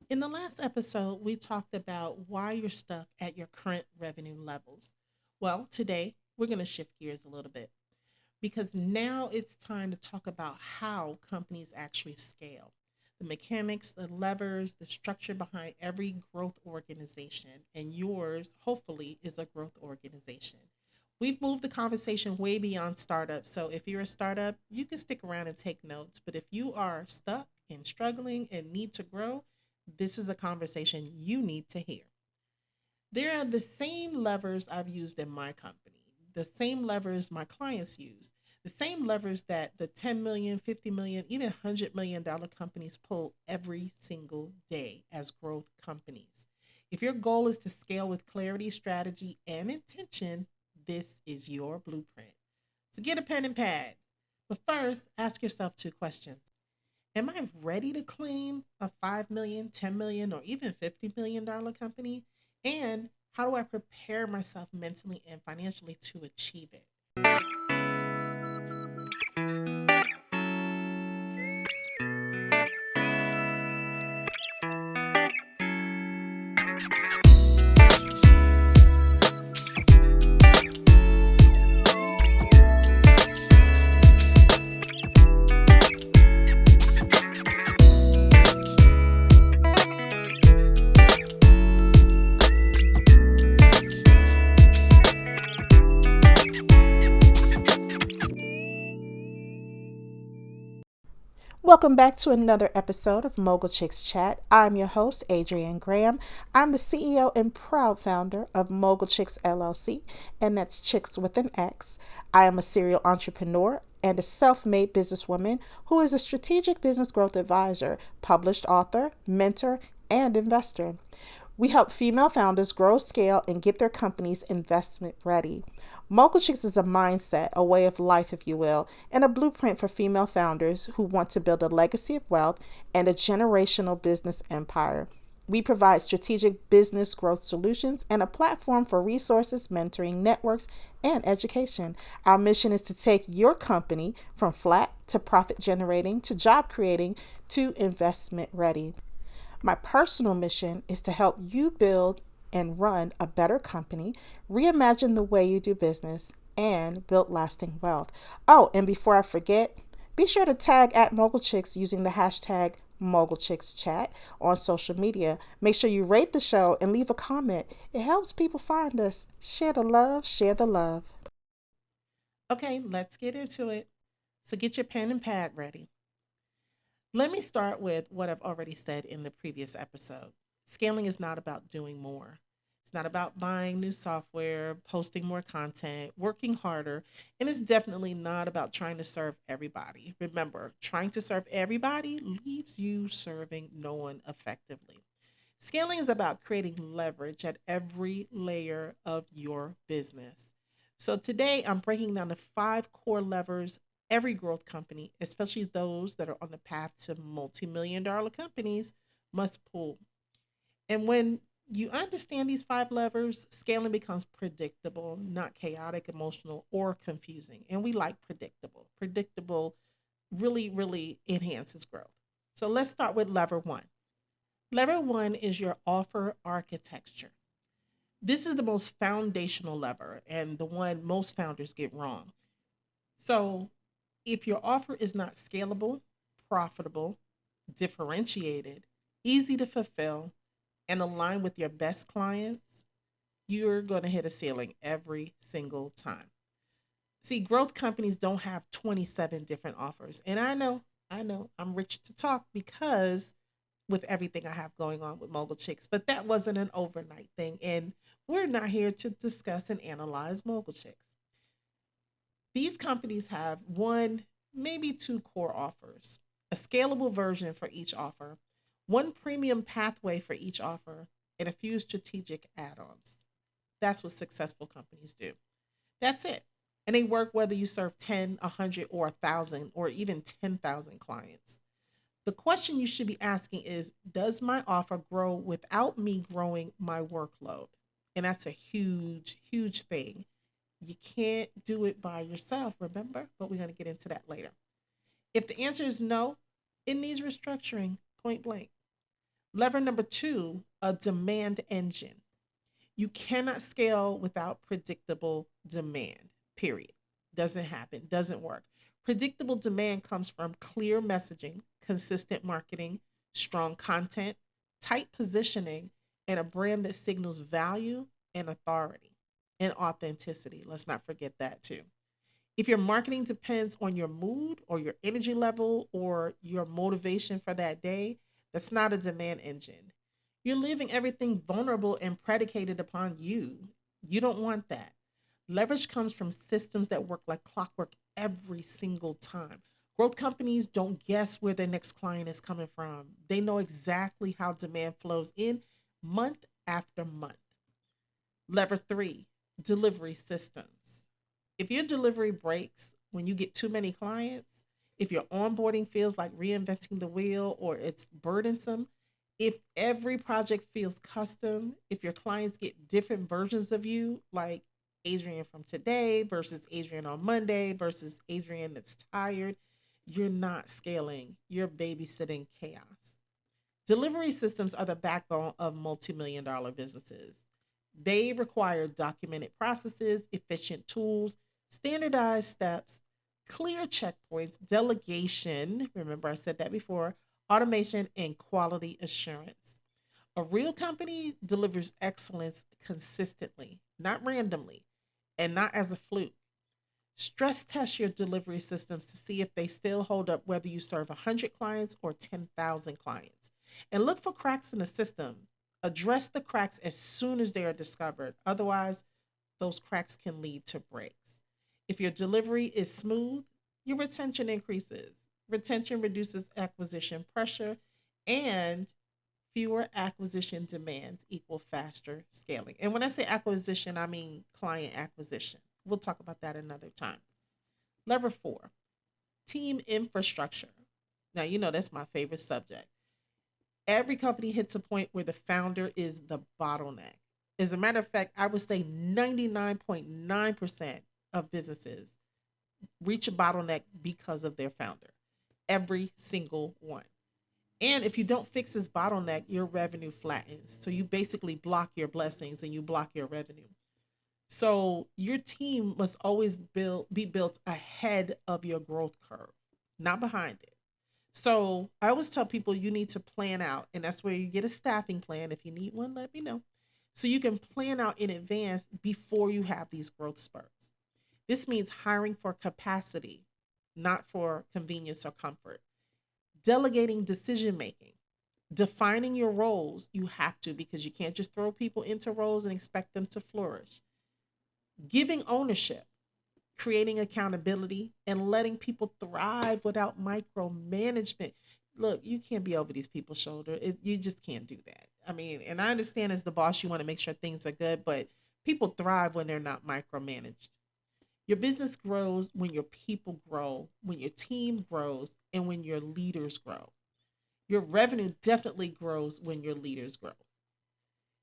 In the last episode, we talked about why you're stuck at your current revenue levels. Well, today we're going to shift gears a little bit because now it's time to talk about how companies actually scale. The mechanics, the levers, the structure behind every growth organization, and yours, hopefully, is a growth organization. We've moved the conversation way beyond startups. So if you're a startup, you can stick around and take notes. But if you are stuck and struggling and need to grow, this is a conversation you need to hear. There are the same levers I've used in my company, the same levers my clients use, the same levers that the 10 million, 50 million, even $100 million companies pull every single day as growth companies. If your goal is to scale with clarity, strategy, and intention, this is your blueprint. So get a pen and pad. But first, ask yourself two questions. Am I ready to claim a 5 million, 10 million, or even $50 million company? And how do I prepare myself mentally and financially to achieve it? Welcome back to another episode of Mogul Chicks Chat. I'm your host, Adrienne Graham. I'm the CEO and proud founder of Mogul Chicks LLC, and that's Chicks with an X. I am a serial entrepreneur and a self made businesswoman who is a strategic business growth advisor, published author, mentor, and investor. We help female founders grow, scale, and get their companies investment ready. Mogul Chicks is a mindset, a way of life, if you will, and a blueprint for female founders who want to build a legacy of wealth and a generational business empire. We provide strategic business growth solutions and a platform for resources, mentoring, networks, and education. Our mission is to take your company from flat to profit generating to job creating to investment ready. My personal mission is to help you build and run a better company, reimagine the way you do business, and build lasting wealth. Oh, and before I forget, be sure to tag at Mogul Chicks using the hashtag Mogul Chicks Chat on social media. Make sure you rate the show and leave a comment. It helps people find us. Share the love, share the love. Okay, let's get into it. So get your pen and pad ready. Let me start with what I've already said in the previous episode. Scaling is not about doing more. It's not about buying new software, posting more content, working harder, and it's definitely not about trying to serve everybody. Remember, trying to serve everybody leaves you serving no one effectively. Scaling is about creating leverage at every layer of your business. So today I'm breaking down the five core levers every growth company, especially those that are on the path to multi-million-dollar companies, must pull. And when you understand these five levers, scaling becomes predictable, not chaotic, emotional, or confusing. And we like predictable. Predictable really, really enhances growth. So let's start with lever one. Lever one is your offer architecture. This is the most foundational lever and the one most founders get wrong. So, if your offer is not scalable, profitable, differentiated, easy to fulfill, and aligned with your best clients, you're going to hit a ceiling every single time. See, growth companies don't have 27 different offers. And I know, I'm rich to talk because with everything I have going on with Mogul Chicks, but that wasn't an overnight thing. And we're not here to discuss and analyze Mogul Chicks. These companies have one, maybe two core offers, a scalable version for each offer, one premium pathway for each offer, and a few strategic add ons. That's what successful companies do. That's it. And they work whether you serve 10, 100, or 1,000, or even 10,000 clients. The question you should be asking is, does my offer grow without me growing my workload? And that's a huge, huge thing. You can't do it by yourself, remember? But we're going to get into that later. If the answer is no, it needs restructuring, point blank. Lever number two, a demand engine. You cannot scale without predictable demand, period. Doesn't happen, doesn't work. Predictable demand comes from clear messaging, consistent marketing, strong content, tight positioning, and a brand that signals value and authority and authenticity. Let's not forget that too. If your marketing depends on your mood or your energy level or your motivation for that day, that's not a demand engine. You're leaving everything vulnerable and predicated upon you. You don't want that. Leverage comes from systems that work like clockwork every single time. Growth companies don't guess where their next client is coming from. They know exactly how demand flows in month after month. Lever three, delivery systems. If your delivery breaks when you get too many clients, if your onboarding feels like reinventing the wheel or it's burdensome, if every project feels custom, if your clients get different versions of you, like Adrienne from today versus Adrienne on Monday versus Adrienne that's tired, you're not scaling, you're babysitting chaos. Delivery systems are the backbone of multi-million dollar businesses. They require documented processes, efficient tools, standardized steps, clear checkpoints, delegation. Remember, I said that before, automation, and quality assurance. A real company delivers excellence consistently, not randomly, and not as a fluke. Stress test your delivery systems to see if they still hold up whether you serve 100 clients or 10,000 clients. And look for cracks in the system. Address the cracks as soon as they are discovered. Otherwise, those cracks can lead to breaks. If your delivery is smooth, your retention increases. Retention reduces acquisition pressure, and fewer acquisition demands equal faster scaling. And when I say acquisition, I mean client acquisition. We'll talk about that another time. Lever four, team infrastructure. Now, you know that's my favorite subject. Every company hits a point where the founder is the bottleneck. As a matter of fact, I would say 99.9% of businesses reach a bottleneck because of their founder. Every single one. And if you don't fix this bottleneck, your revenue flattens. So you basically block your blessings and you block your revenue. So your team must always be built ahead of your growth curve, not behind it. So I always tell people you need to plan out, and that's where you get a staffing plan. If you need one, let me know. So you can plan out in advance before you have these growth spurts. This means hiring for capacity, not for convenience or comfort. Delegating decision making, defining your roles. You have to, because you can't just throw people into roles and expect them to flourish. Giving ownership, creating accountability, and letting people thrive without micromanagement. Look, you can't be over these people's shoulder. You just can't do that. I mean, and I understand as the boss, you want to make sure things are good, but people thrive when they're not micromanaged. Your business grows when your people grow, when your team grows, and when your leaders grow. Your revenue definitely grows when your leaders grow.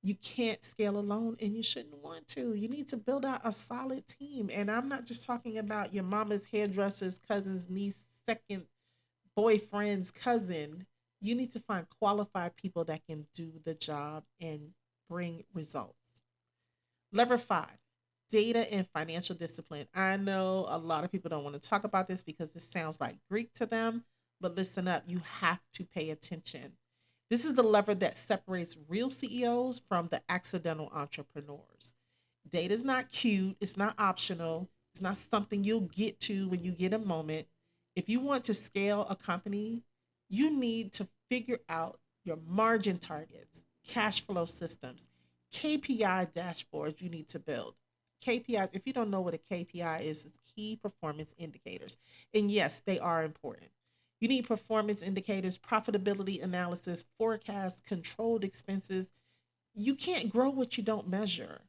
You can't scale alone and you shouldn't want to. You need to build out a solid team. And I'm not just talking about your mama's hairdresser's cousin's niece, second boyfriend's cousin. You need to find qualified people that can do the job and bring results. Lever five, data and financial discipline. I know a lot of people don't want to talk about this because this sounds like Greek to them, but listen up, you have to pay attention. This is the lever that separates real CEOs from the accidental entrepreneurs. Data is not cute, it's not optional, it's not something you'll get to when you get a moment. If you want to scale a company, you need to figure out your margin targets, cash flow systems, KPI dashboards you need to build. KPIs, if you don't know what a KPI is, it's key performance indicators. And yes, they are important. You need performance indicators, profitability analysis, forecast, controlled expenses. You can't grow what you don't measure,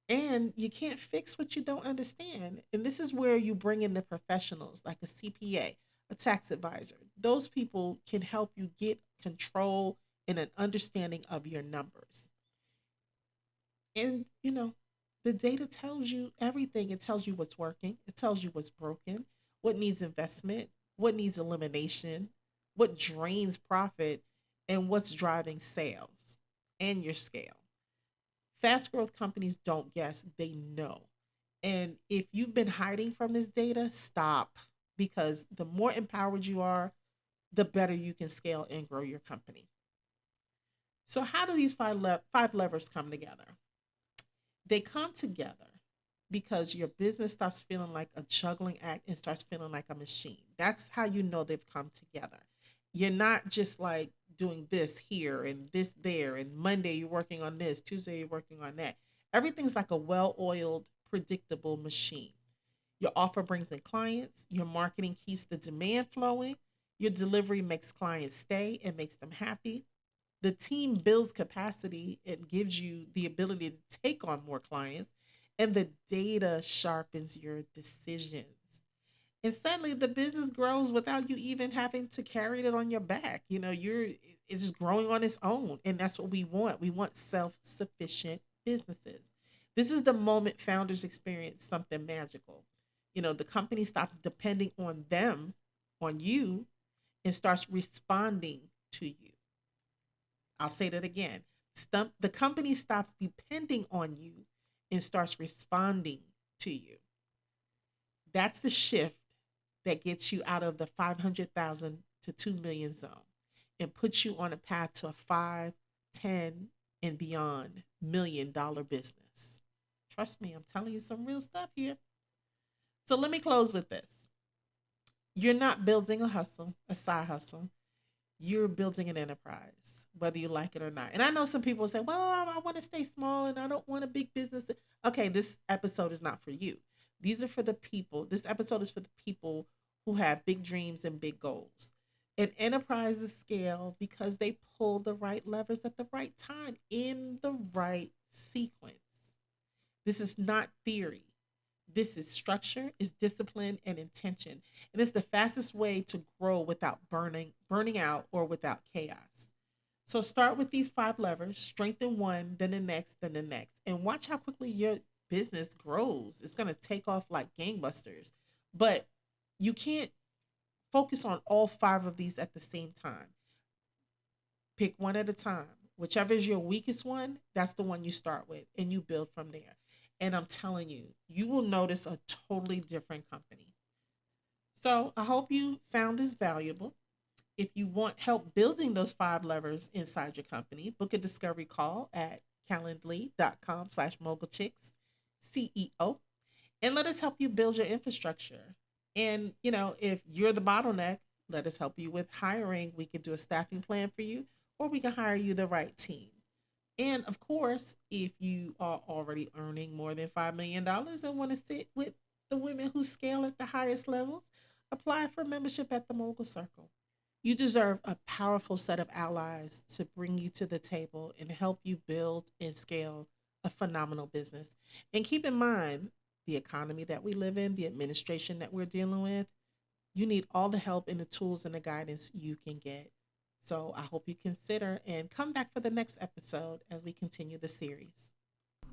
and you can't fix what you don't understand. And this is where you bring in the professionals like a CPA, a tax advisor. Those people can help you get control and an understanding of your numbers. And, the data tells you everything. It tells you what's working, it tells you what's broken, what needs investment, what needs elimination, what drains profit. and what's driving sales and your scale. Fast growth companies don't guess, they know. And if you've been hiding from this data, stop, because the more empowered you are, the better you can scale and grow your company. So, how do these five levers come together? They come together because your business stops feeling like a juggling act and starts feeling like a machine. That's how you know they've come together. You're not just like doing this here and this there, and Monday you're working on this, Tuesday you're working on that. Everything's like a well oiled, predictable machine. Your offer brings in clients, your marketing keeps the demand flowing, your delivery makes clients stay and makes them happy. The team builds capacity and gives you the ability to take on more clients, and the data sharpens your decisions. And suddenly the business grows without you even having to carry it on your back. It's just growing on its own. And that's what we want. We want self-sufficient businesses. This is the moment founders experience something magical. The company stops depending on them, on you, and starts responding to you. I'll say that again. The company stops depending on you and starts responding to you. That's the shift that gets you out of the 500,000 to 2 million zone and puts you on a path to a 5, 10, and beyond $1 million business. Trust me, I'm telling you some real stuff here. So let me close with this. You're not building a side hustle. You're building an enterprise, whether you like it or not. And I know some people say, well, I want to stay small and I don't want a big business. Okay, this episode is not for you. These are for the people. This episode is for the people who have big dreams and big goals. And enterprises scale because they pull the right levers at the right time in the right sequence. This is not theory. This is structure, is discipline, and intention. And it's the fastest way to grow without burning out, or without chaos. So start with these five levers, strengthen one, then the next, then the next. And watch how quickly your business grows. It's going to take off like gangbusters. But you can't focus on all five of these at the same time. Pick one at a time. Whichever is your weakest one, that's the one you start with and you build from there. And I'm telling you, you will notice a totally different company. So I hope you found this valuable. If you want help building those five levers inside your company, book a discovery call at calendly.com/mogulchicks CEO, and let us help you build your infrastructure. And, if you're the bottleneck, let us help you with hiring. We can do a staffing plan for you, or we can hire you the right team. And of course, if you are already earning more than $5 million dollars and want to sit with the women who scale at the highest levels, apply for membership at the Mogul Circle. You deserve a powerful set of allies to bring you to the table and help you build and scale a phenomenal business. And keep in mind the economy that we live in, the administration that we're dealing with. You need all the help and the tools and the guidance you can get. So I hope you consider and come back for the next episode as we continue the series.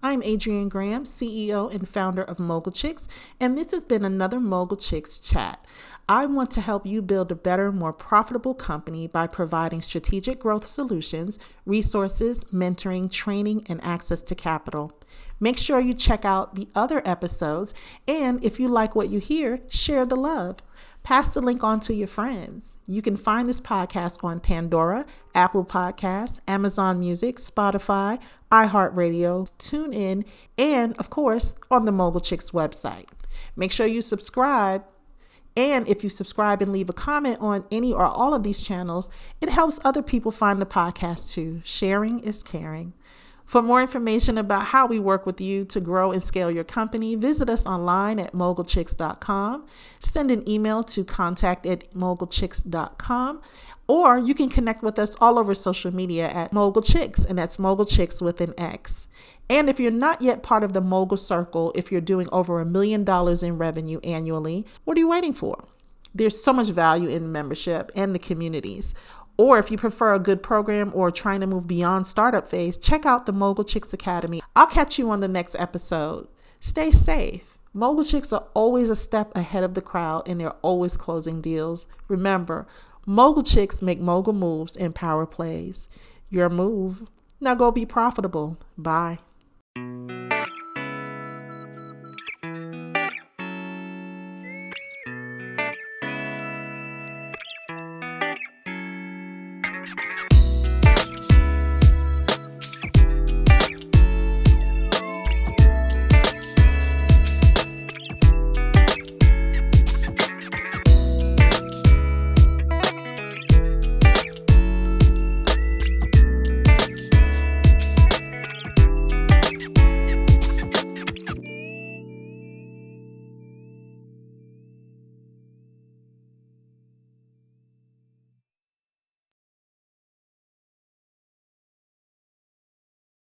I'm Adrienne Graham, CEO and founder of Mogul Chicks, and this has been another Mogul Chicks Chat. I want to help you build a better, more profitable company by providing strategic growth solutions, resources, mentoring, training, and access to capital. Make sure you check out the other episodes, and if you like what you hear, share the love. Pass the link on to your friends. You can find this podcast on Pandora, Apple Podcasts, Amazon Music, Spotify, iHeartRadio, TuneIn, and of course, on the Mogul Chicks website. Make sure you subscribe. And if you subscribe and leave a comment on any or all of these channels, it helps other people find the podcast too. Sharing is caring. For more information about how we work with you to grow and scale your company, visit us online at mogulchicks.com. Send an email to contact@mogulchicks.com. Or you can connect with us all over social media at Mogul Chicks, and that's Mogul Chicks with an X. And if you're not yet part of the Mogul Circle, if you're doing over $1 million in revenue annually, what are you waiting for? There's so much value in membership and the communities. Or if you prefer a good program or trying to move beyond startup phase, check out the Mogul Chicks Academy. I'll catch you on the next episode. Stay safe. Mogul Chicks are always a step ahead of the crowd and they're always closing deals. Remember, Mogul chicks make mogul moves and power plays. Your move. Now go be profitable. Bye.